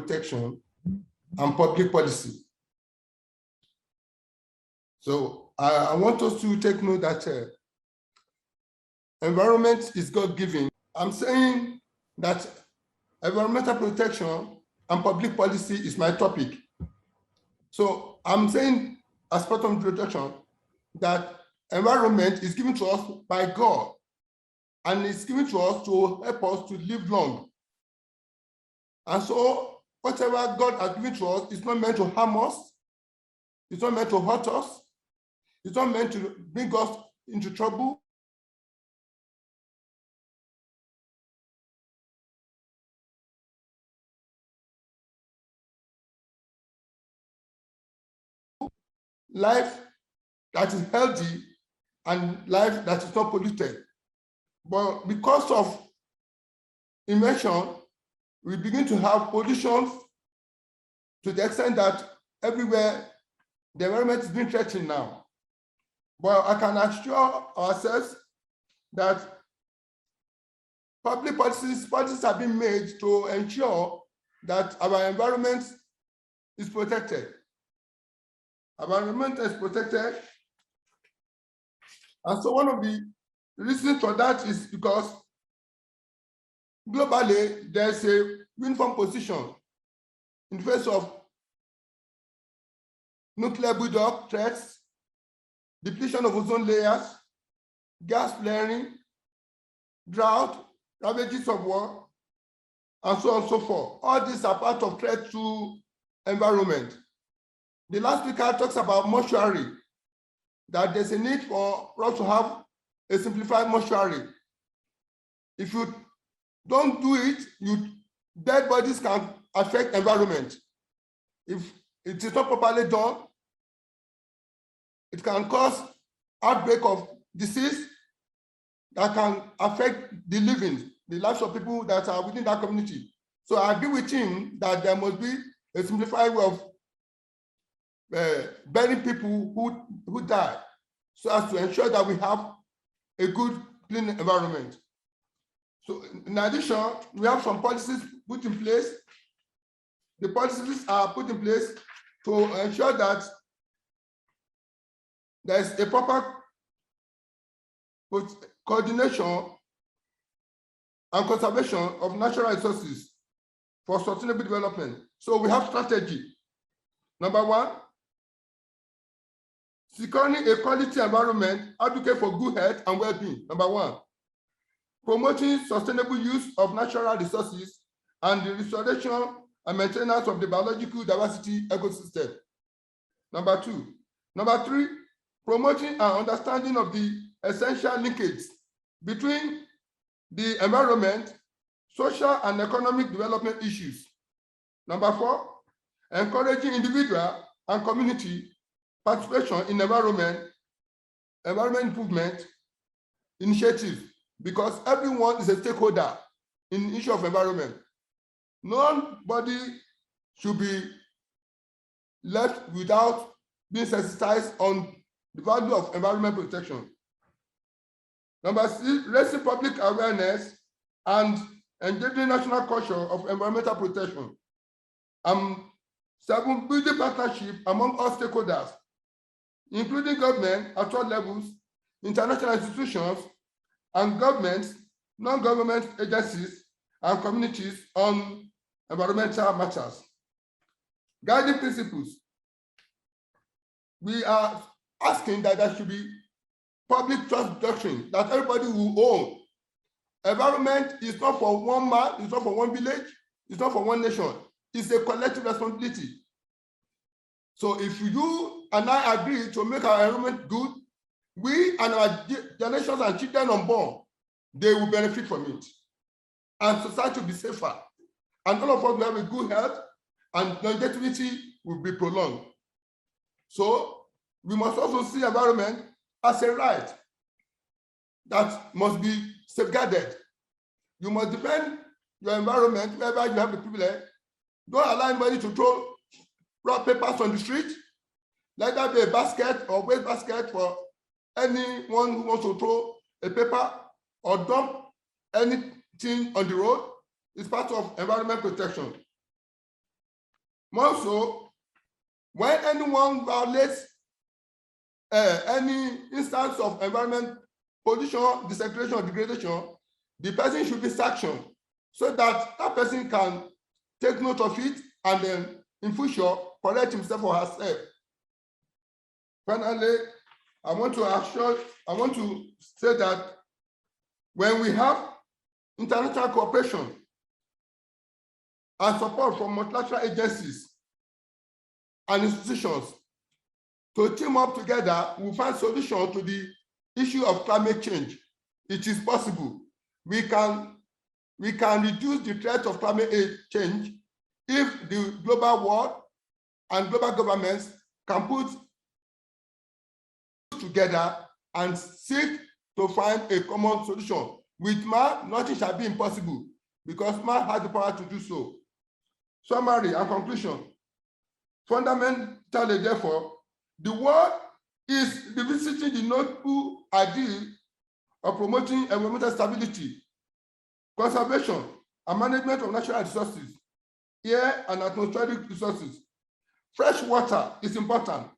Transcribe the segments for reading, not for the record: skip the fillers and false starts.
protection and public policy. So I want us to take note that environment is God-given. I'm saying that environmental protection and public policy is my topic. So I'm saying as part of introduction that environment is given to us by God, and it's given to us to help us to live long. And so whatever God has given to us is not meant to harm us. It's not meant to hurt us. It's not meant to bring us into trouble. Life that is healthy and life that is not polluted. But because of invention, we begin to have pollution to the extent that everywhere the environment is being threatened now. But I can assure ourselves that public policies have been made to ensure that our environment is protected. Our environment is protected. And so one of the reasons for that is because globally, there's a uniform position in face of nuclear buildup threats, depletion of ozone layers, gas flaring, drought, ravages of war, and so on and so forth. All these are part of threat to environment. The last speaker talks about mortuary, that there's a need for us to have a simplified mortuary. If you don't do it, dead bodies can affect environment. If it is not properly done, it can cause outbreak of disease that can affect the living, the lives of people that are within that community. So I agree with him that there must be a simplified way of burying people who die, so as to ensure that we have a good, clean environment. So in addition, we have some policies put in place. The policies are put in place to ensure that there is a proper coordination and conservation of natural resources for sustainable development. So we have strategy. Number one, securing a quality environment, advocate for good health and well-being. Number one, promoting sustainable use of natural resources and the restoration and maintenance of the biological diversity ecosystem. Number two. Number three, promoting an understanding of the essential linkage between the environment, social and economic development issues. Number four, encouraging individual and community participation in environment improvement initiatives, because everyone is a stakeholder in the issue of environment. Nobody should be left without being sensitized on the value of environment protection. Number six, raising public awareness and engendering national culture of environmental protection. Seven, building partnership among all stakeholders, including government at all levels, international institutions, and governments, non-government agencies, and communities on environmental matters. Guiding principles. We are asking that there should be public trust doctrine, that everybody will own. Environment is not for one man, it's not for one village, it's not for one nation. It's a collective responsibility. So if you and I agree to make our environment good, we and our generations and children unborn, they will benefit from it. And society will be safer. And all of us will have a good health, and longevity will be prolonged. So we must also see environment as a right that must be safeguarded. You must defend your environment wherever you have the privilege. Don't allow anybody to throw raw papers on the street. Let that be a basket or waste basket for anyone who wants to throw a paper or dump anything on the road. It's part of environment protection. More so, when anyone violates any instance of environment pollution, desecration, or degradation, the person should be sanctioned so that that person can take note of it and then in future correct himself or herself. Finally, I want to say that when we have international cooperation and support from multilateral agencies and institutions to team up together, we find solutions to the issue of climate change. It is possible. We can reduce the threat of climate change if the global world and global governments can put together and seek to find a common solution. With man, nothing shall be impossible because man has the power to do so. Summary and conclusion. Fundamentally, therefore, the world is revisiting the noble ideal of promoting environmental stability, conservation, and management of natural resources, air and atmospheric resources. Fresh water is important.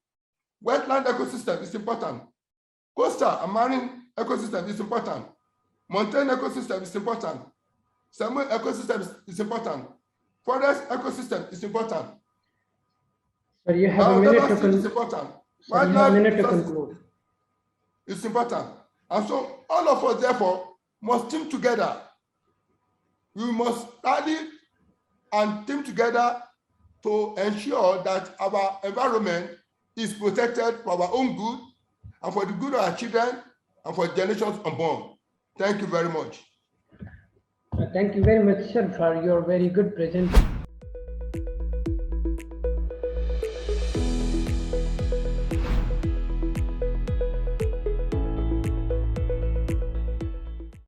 Wetland ecosystem is important. Coastal and marine ecosystem is important. Mountain ecosystem is important. Salmon ecosystem is important. Forest ecosystem is important. Sir, you have a minute to conclude. Important. Sir, you have a minute to conclude. It's important. And so all of us, therefore, must team together. We must study and team together to ensure that our environment is protected for our own good and for the good of our children and for generations unborn. Thank you very much. Thank you very much, sir, for your very good presentation.